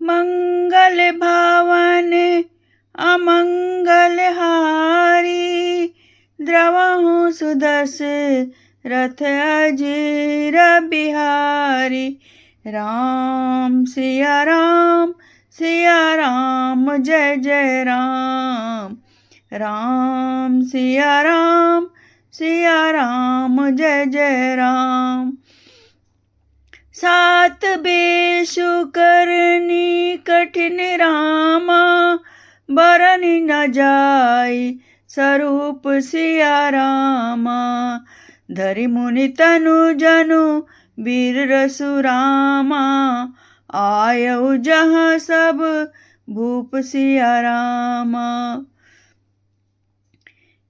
मंगल भावन अमंगल हारी, द्रवहु सुदस रथ अजीर बिहारी। राम सिया राम जय जय राम। राम सिया राम जय जय राम। सात बेषु करनी कठिन रामा, बरनि न जाय स्वरूप सिया रामा। धरि मुनि तनु जनु वीर रसुरामा, आयउ जहाँ सब भूप सिया रामा।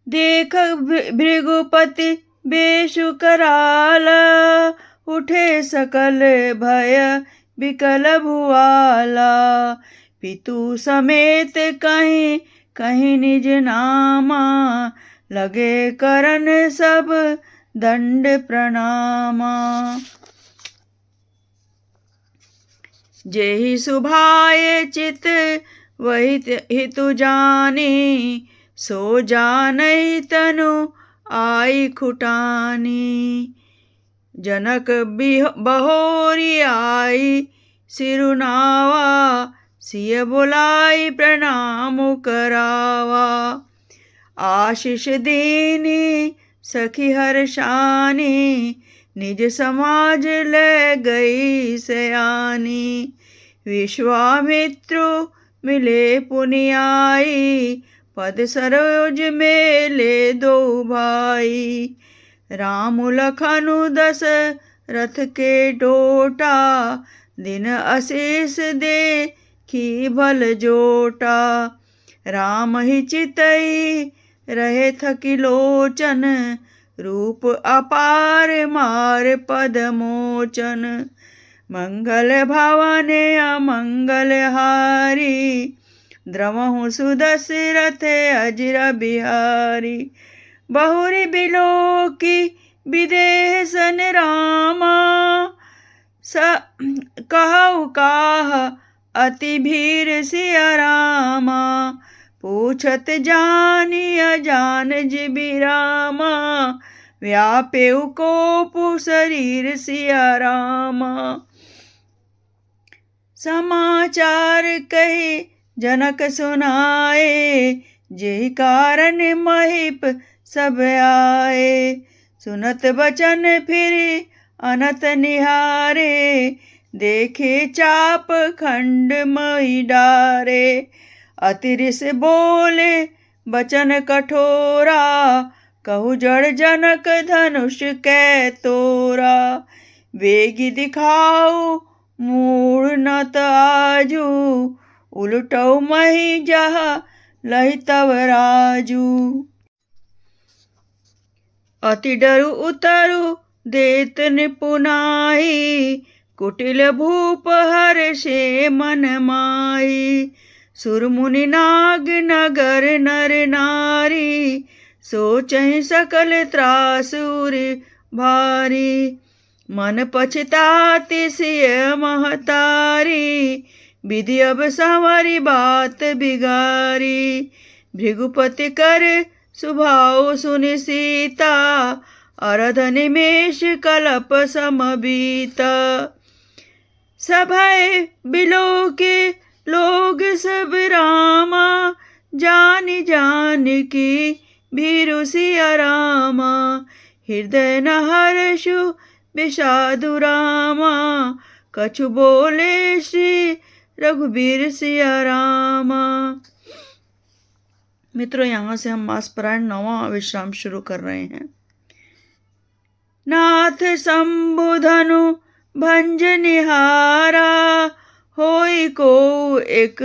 देख भृगुपति बेषु कराला, उठे सकल भय विकल भुआला। पितु समेत कहीं कहीं निज नामा, लगे करन सब दंड प्रणामा। जेहि सुभाए चित वही हितु जानी, सो जानई तनु आई खुटानी। जनक बहोरी आई सिरुनावा, सिय बुलाई प्रणाम करावा। आशीष दीनी सखी हर्षानी, निज समाज ले गई सयानी। विश्वामित्रु मिले पुनि आई, पद सरोज में ले दो भाई। राम लखनु दस रथ के डोटा, दिन आशीष दे की भल जोटा। राम ही चितई रहे थकी लोचन, रूप अपार मार पद मोचन। मंगल भवन अमंगल हारी, द्रवहु सुदशरथ अजिर बिहारी। बहुरी बिलोकी विदेह सन रामा, कहु काह अति भीर सिया रामा। पूछत जानी अजान जिबिरामा, व्यापेउ कोपु शरीर सिया रामा। समाचार कही जनक सुनाए, जेहि कारण महिप सब आए। सुनत बचन फिर अनत निहारे, देखे चाप खंड मई डारे। अतिरिस बोले बचन कठोरा, कहु जड़ जनक धनुष कै तोरा। वेगी दिखाऊ मूढ़ नत आजू, उलटौ मही जहा लहि तव राजू। अति डरु उतरु देत निपुनाई, कुटिल भूप हर्षे मन माही। सुर मुनि नाग नगर नर नारी, सोचहि सकल त्रासुर भारी। मन पछताति सिय महतारी, विधि अब संवरी बात बिगारी। भृगुपति कर सुभाव सुनि सीता, अरध निमेष कलप समबीता। सभय बिलो के लोग सब रामा, जानि जानि की भीरु सिया रामा। हृदय न हर्षु विषादु रामा, कछु बोले श्री रघुबीर सिया रामा। मित्रों, यहाँ से हम मासपरायण 9वां विश्राम शुरू कर रहे हैं। नाथ शंभुधनु भंज निहारा, होई को एक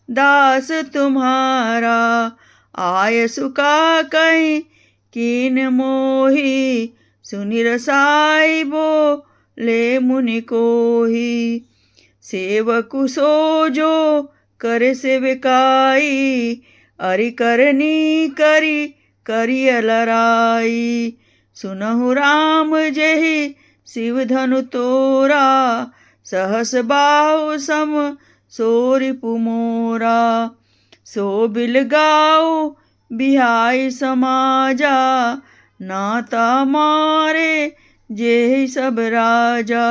दास तुम्हारा। आय सुका कहीं कीन मोही, सुनि रसाई बोले मुनि कोही। सेवकु सो जो करे सेविकाई, अरि करनी करी करिय लराई। सुनहु राम जेहि शिव धनु तोरा, सहस बाहु सम सोरिपु मोरा। सो बिल गाओ बिहाई समाजा, नाता मारे जे सब राजा।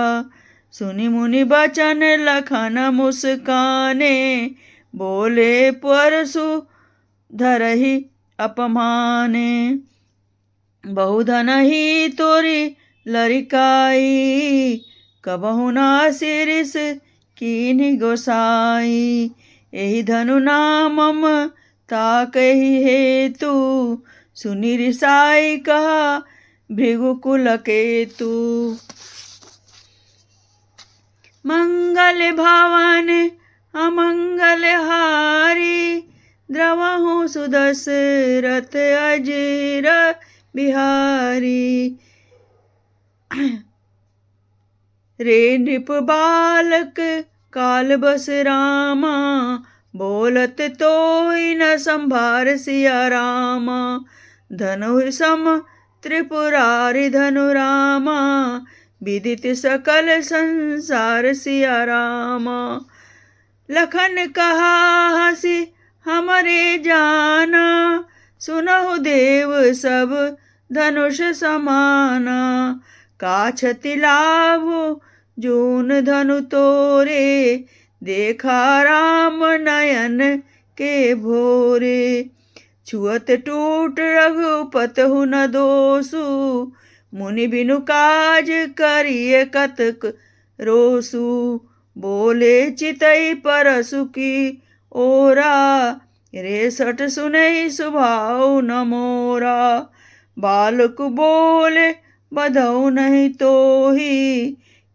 सुनि मुनि बचन लखन मुस्काने, बोले परसु धरहि अपमाने। बहुधन ही तोरी लरिकाई, कबहु ना सिरिस कीन्हि गोसाई। एहि धनु नामम ताकहि हेतु, सुनि रिसाई कहा भृगुकुल केतु। मंगल भवन अमंगल हारी, द्रवहु सुदशरथ अजीर बिहारी। रे नृप बालक काल बस रामा, बोलत तोई न संभार सिया रामा। धनु सम त्रिपुरारि धनु रामा, विदित सकल संसार सिया रामा। लखन कहा हंसी हमरे जाना, सुनहु देव सब धनुष समाना। काछति लाभ जून धनु तोरे, देखा राम नयन के भोरे। छुअत टूट रघुपत हु न दोषु, मुनि बिनु काज करिए कतक रोसु। बोले चितई परसु की ओरा, रेसठ सुनई सुभाव न मोरा। बालक बोले बधौ नहीं तोही,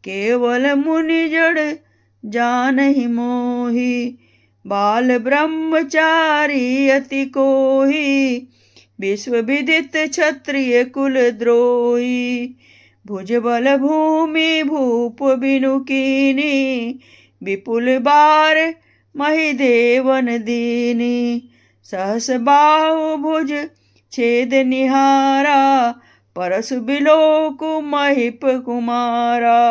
केवल मुनि जड़ जानहि मोही। बाल ब्रह्मचारी अति कोही, विश्व विदित क्षत्रिय कुल द्रोही। भुज बल भूमि भूप बिनु कीनी, विपुल बार महि देवन दीनी। सहस बाहु भुज छेद निहारा, परसु बिलोकु महिप कुमारा।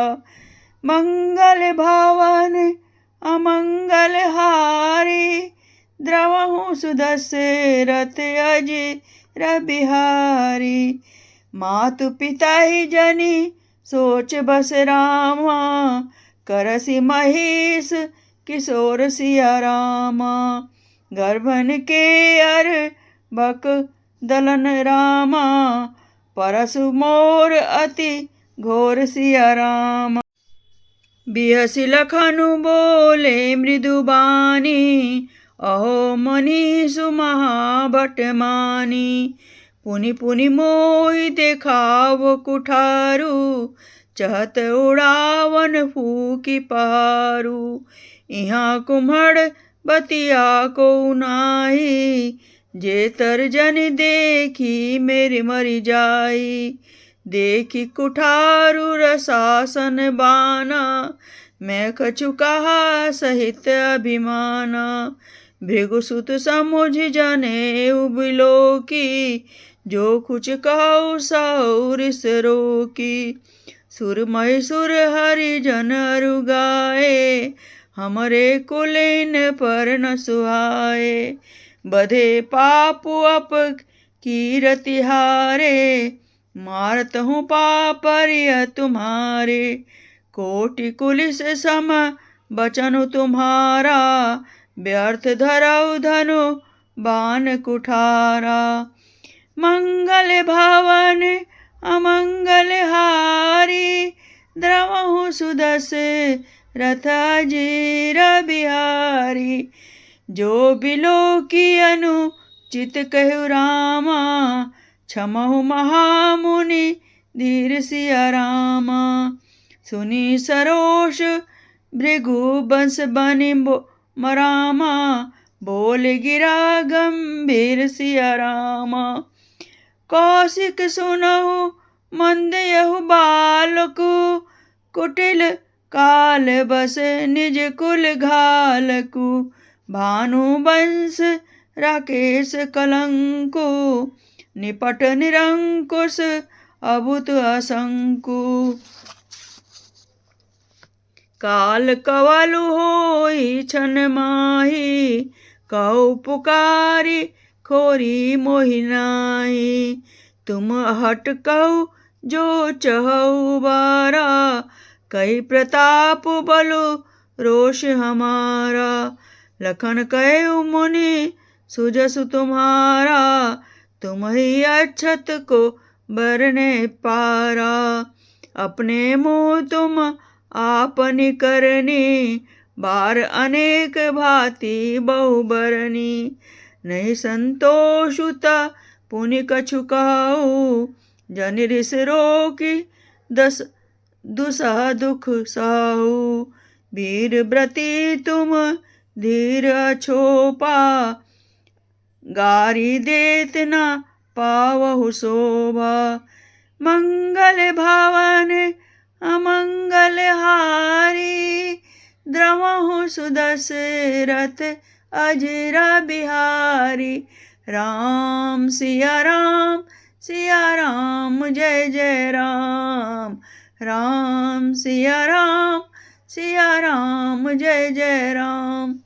मंगल भवन अमंगल हारी, द्रवहु सुदशरथ अजीर बिहारी। मातु पिता ही जनी सोच बस रामा, करसि महीस किशोर सिया रामा। गर्भन के अर बक दलन रामा, परसु मोर अति घोर सिया रामा। बिहसि लखनु बोले मृदुबानी, अहो मनीषु महाभट मानी। पुनि पुनि मोहि देखाव कुठारू, चहत उड़ावन फूकी पारू। इहाँ कुम्हड़ बतिया को नाही, जे तर्जन देखी मेरी मरी जाई। देखी कुठारू रसासन बाना, मैं कछु कहा सहित अभिमाना। भृगुसुत समुझ जने उबिलो की, जो कुछ कहु सौ रिस रोकी। सुरमय सुर हरिजन अरु गाए, हमरे कुलीन पर न सुहाए। बधे पापु अप कीरति हारे, मारत हूँ पापरिय तुम्हारे। कोटि कुलिस सम बचनु तुम्हारा, व्यर्थ धरऊ धनु बाण कुठारा। मंगल भवन अमंगल हारी, द्रवहु सुदशरथ अजीर बिहारी। जो बिलो की अनुचित कहु रामा, क्षमहु महामुनि धीर सिया रामा। सुनी सरोष भृगु बंस बनि मरामा, बोल गिरा गंभीर सिया रामा। कौशिक सुनहु मंद यहु बालकु, कुटिल काल बस निज कुल घालकु। भानु वंश राकेश कलंकु, निपट निरंकुश अभूत असंकु। काल कवलु होई छन माही, कौ पुकारी खोरी मोहि नाही। तुम हट कहु जो चहु बारा, कई प्रताप बलु रोष हमारा। लखन कहु मुनि सुजसु तुम्हारा, तुम ही अक्षत को बरने पारा। अपने मुँह तुम आपनि करनी, बार अनेक भांति बहु बरनी। नहीं संतोषु त पुनि कछु कहु, जनि रिस रोकी दुसह दुख सहु। वीर व्रती तुम धीर अछोपा, गारी देत न पावहु शोभा। मंगल भवन अमंगल हारी, द्रवहु सुदशरथ अजिर बिहारी। राम सिया राम सिया राम जय जय राम। राम सिया राम सिया राम जय जय राम।